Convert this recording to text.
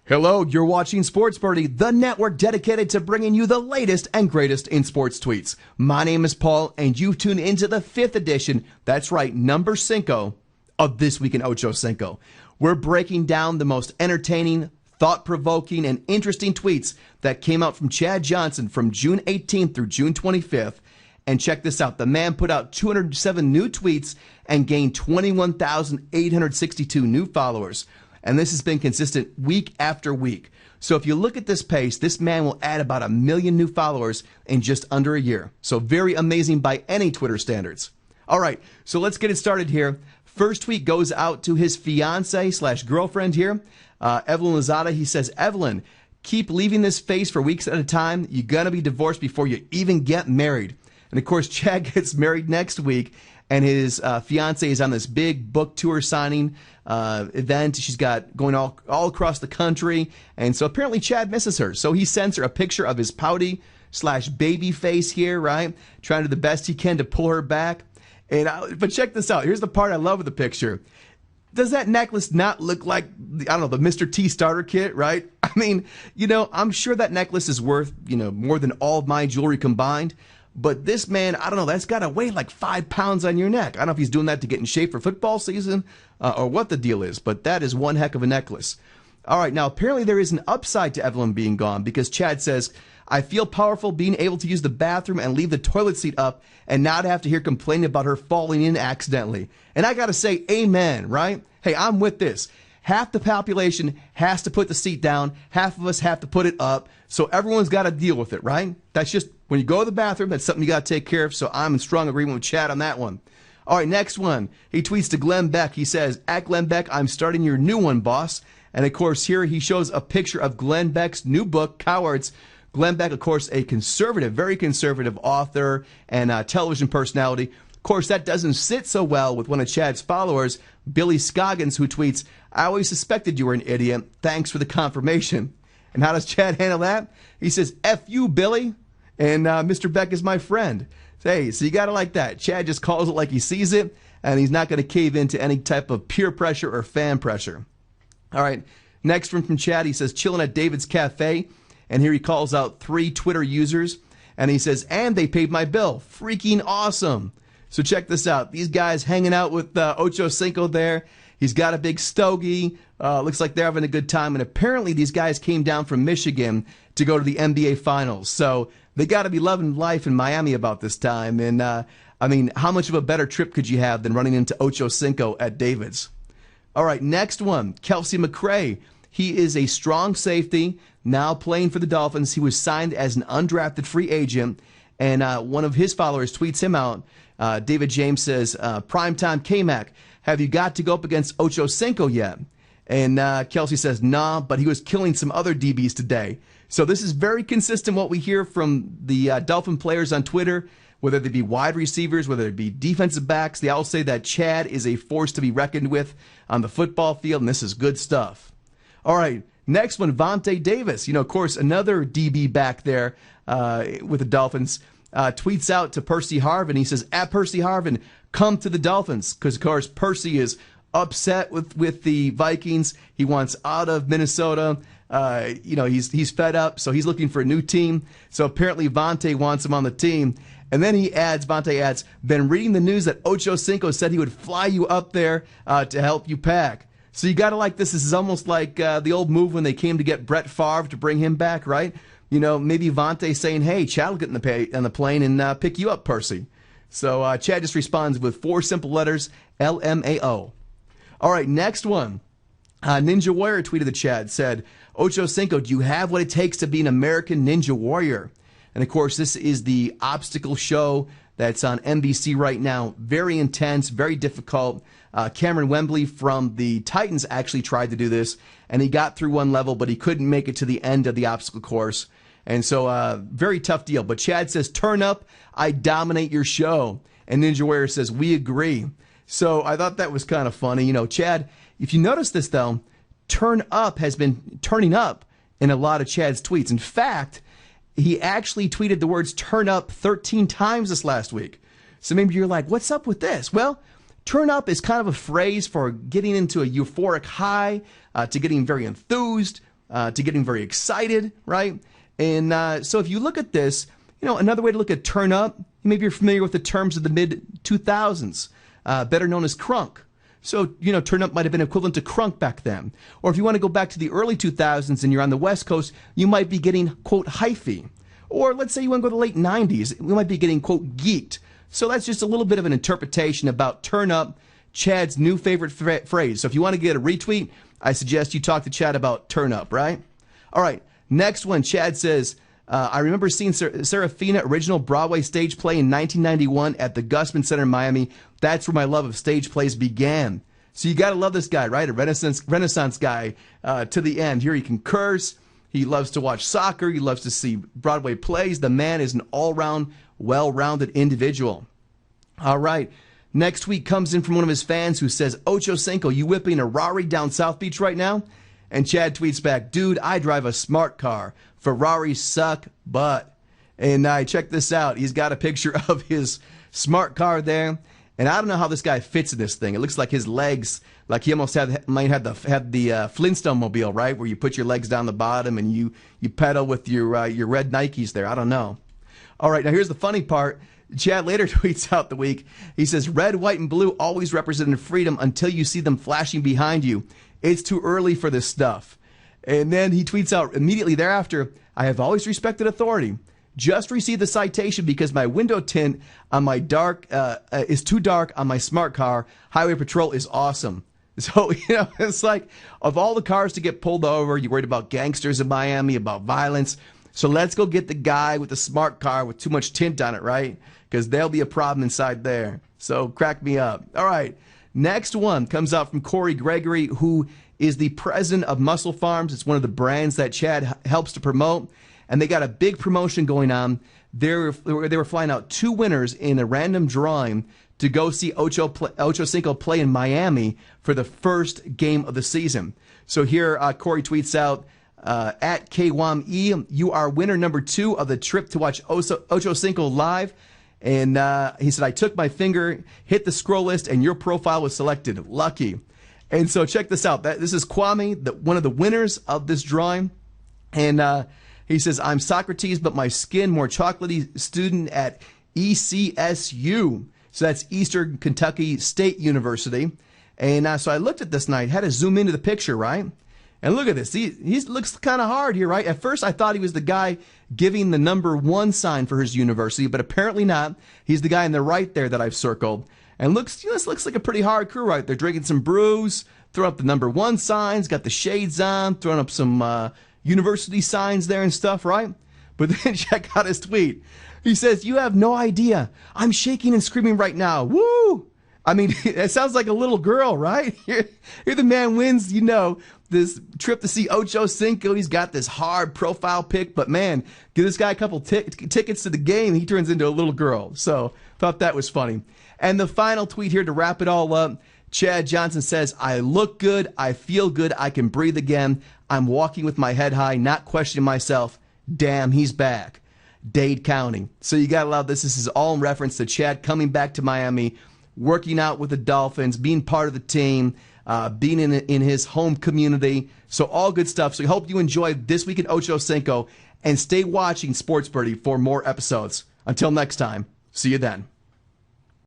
Hello, you're watching Sports Birdie, the network dedicated to bringing you the latest and greatest in sports tweets. My name is Paul, and you've tuned into the 5th edition, that's right, number 5, of This Week in Ocho Cinco. We're breaking down the most entertaining, thought-provoking, and interesting tweets that came out from Chad Johnson from June 18th through June 25th. And check this out, the man put out 207 new tweets and gained 21,862 new followers. And this has been consistent week after week. So if you look at this pace, this man will add about 1 million new followers in just under a year. So very amazing by any Twitter standards. All right, so let's get it started here. First tweet goes out to his fiance/girlfriend here, Evelyn Lozada. He says, Evelyn, keep leaving this face for weeks at a time. You're going to be divorced before you even get married. And of course, Chad gets married next week, and his fiance is on this big book tour signing event. She's got going all across the country, and so apparently Chad misses her. So he sends her a picture of his pouty/baby face here, right? Trying to do the best he can to pull her back. But check this out. Here's the part I love of the picture. Does that necklace not look like, I don't know, the Mr. T starter kit, right? I mean, I'm sure that necklace is worth, more than all of my jewelry combined. But this man, I don't know, that's got to weigh like 5 pounds on your neck. I don't know if he's doing that to get in shape for football season or what the deal is, but that is one heck of a necklace. All right, now apparently there is an upside to Evelyn being gone because Chad says, I feel powerful being able to use the bathroom and leave the toilet seat up and not have to hear complaining about her falling in accidentally. And I got to say, amen, right? Hey, I'm with this. Half the population has to put the seat down. Half of us have to put it up. So everyone's got to deal with it, right? That's just when you go to the bathroom, that's something you got to take care of. So I'm in strong agreement with Chad on that one. All right, next one. He tweets to Glenn Beck. He says, at Glenn Beck, I'm starting your new one, boss. And of course, here he shows a picture of Glenn Beck's new book, Cowards. Glenn Beck, of course, a conservative, very conservative author and television personality. Of course, that doesn't sit so well with one of Chad's followers, Billy Scoggins, who tweets, I always suspected you were an idiot. Thanks for the confirmation. And how does Chad handle that? He says, F you, Billy. And Mr. Beck is my friend. Hey, so you got to like that. Chad just calls it like he sees it, and he's not going to cave into any type of peer pressure or fan pressure. All right, next one from Chad. He says, chilling at David's Cafe. And here he calls out 3 Twitter users. And he says, and they paid my bill. Freaking awesome. So check this out. These guys hanging out with Ocho Cinco there. He's got a big stogie. Looks like they're having a good time. And apparently these guys came down from Michigan to go to the NBA Finals. So they got to be loving life in Miami about this time. And, I mean, how much of a better trip could you have than running into Ocho Cinco at David's? All right, next one. Kelsey McRae. He is a strong safety, now playing for the Dolphins. He was signed as an undrafted free agent. And one of his followers tweets him out. David James says, Primetime K-Mac, have you got to go up against Ocho Cinco yet? And Kelsey says, nah, but he was killing some other DBs today. So this is very consistent what we hear from the Dolphin players on Twitter, whether they be wide receivers, whether it be defensive backs. They all say that Chad is a force to be reckoned with on the football field, and this is good stuff. All right, next one, Vontae Davis. Of course, another DB back there with the Dolphins. Tweets out to Percy Harvin. He says, at Percy Harvin, come to the Dolphins. Because, of course, Percy is upset with the Vikings. He wants out of Minnesota. He's fed up, so he's looking for a new team. So apparently Vontae wants him on the team. And then Vontae adds, been reading the news that Ocho Cinco said he would fly you up there to help you pack. So you got to like this. This is almost like the old move when they came to get Brett Favre to bring him back, right? Maybe Vontae saying, hey, Chad will get on the plane and pick you up, Percy. So Chad just responds with 4 simple letters, LMAO. All right, next one. Ninja Warrior tweeted to Chad, said, Ocho Cinco, do you have what it takes to be an American Ninja Warrior? And, of course, this is the obstacle show that's on NBC right now. Very intense, very difficult. Cameron Wembley from the Titans actually tried to do this, and he got through one level, but he couldn't make it to the end of the obstacle course. And so, very tough deal. But Chad says, turn up, I dominate your show. And Ninja Warrior says, we agree. So I thought that was kind of funny. Chad, if you notice this, though, turn up has been turning up in a lot of Chad's tweets. In fact, he actually tweeted the words turn up 13 times this last week. So maybe you're like, what's up with this? Well, turn up is kind of a phrase for getting into a euphoric high, to getting very enthused. to getting very excited, right? And so if you look at this, another way to look at turn up, maybe you're familiar with the terms of the mid-2000s, better known as crunk. So, turn up might have been equivalent to crunk back then. Or if you want to go back to the early 2000s and you're on the West Coast, you might be getting, quote, hyphy. Or let's say you want to go to the late 90s, we might be getting, quote, geeked. So that's just a little bit of an interpretation about turn up, Chad's new favorite phrase. So if you want to get a retweet, I suggest you talk to Chad about turn up, right? All right, next one, Chad says, I remember seeing Serafina original Broadway stage play in 1991 at the Gusman Center in Miami. That's where my love of stage plays began. So you got to love this guy, right? A Renaissance guy to the end. Here he concurs. He loves to watch soccer. He loves to see Broadway plays. The man is an all-round, well-rounded individual. All right. Next tweet comes in from one of his fans who says, Ocho Cinco, you whipping a Rari down South Beach right now? And Chad tweets back, dude, I drive a smart car. Ferraris suck butt. And check this out. He's got a picture of his smart car there. And I don't know how this guy fits in this thing. It looks like his legs, like he almost might have the Flintstone mobile, right? Where you put your legs down the bottom and you pedal with your red Nikes there. I don't know. All right, now here's the funny part. Chad later tweets out the week. He says, red, white, and blue always represented freedom until you see them flashing behind you. It's too early for this stuff. And then he tweets out immediately thereafter, I have always respected authority. Just received the citation because my window tint on my is too dark on my smart car. Highway patrol is awesome. So, it's like, of all the cars to get pulled over, you're worried about gangsters in Miami, about violence. So let's go get the guy with the smart car with too much tint on it, right? Because there'll be a problem inside there. So crack me up. All right. Next one comes out from Corey Gregory, who is the president of Muscle Farms. It's one of the brands that Chad helps to promote. And they got a big promotion going on. They were flying out 2 winners in a random drawing to go see Ocho Cinco play in Miami for the first game of the season. So here Corey tweets out, at KWAM-E, you are winner number 2 of the trip to watch Ocho Cinco live. And he said, I took my finger, hit the scroll list, and your profile was selected. Lucky. And so check this out. This is Kwame, one of the winners of this drawing. And he says, I'm Socrates, but my skin more chocolatey student at ECSU. So that's Eastern Kentucky State University. And so I looked at this and I had to zoom into the picture, right? And look at this. He looks kind of hard here, right? At first, I thought he was the guy giving the number 1 sign for his university, but apparently not. He's the guy in the right there that I've circled. And this looks like a pretty hard crew, right? They're drinking some brews, throwing up the number 1 signs, got the shades on, throwing up some university signs there and stuff, right? But then check out his tweet. He says, you have no idea. I'm shaking and screaming right now. Woo! I mean, it sounds like a little girl, right? Here the man wins, this trip to see Ocho Cinco. He's got this hard profile pic, but man, give this guy a couple tickets to the game, he turns into a little girl. So thought that was funny. And the final tweet here to wrap it all up, Chad Johnson says, I look good, I feel good, I can breathe again. I'm walking with my head high, not questioning myself. Damn, he's back. Dade County. So you gotta love this. This is all in reference to Chad coming back to Miami, working out with the Dolphins, being part of the team, being in his home community. So all good stuff. So we hope you enjoyed This Week in Ocho Cinco, and stay watching Sports Birdie for more episodes. Until next time, see you then.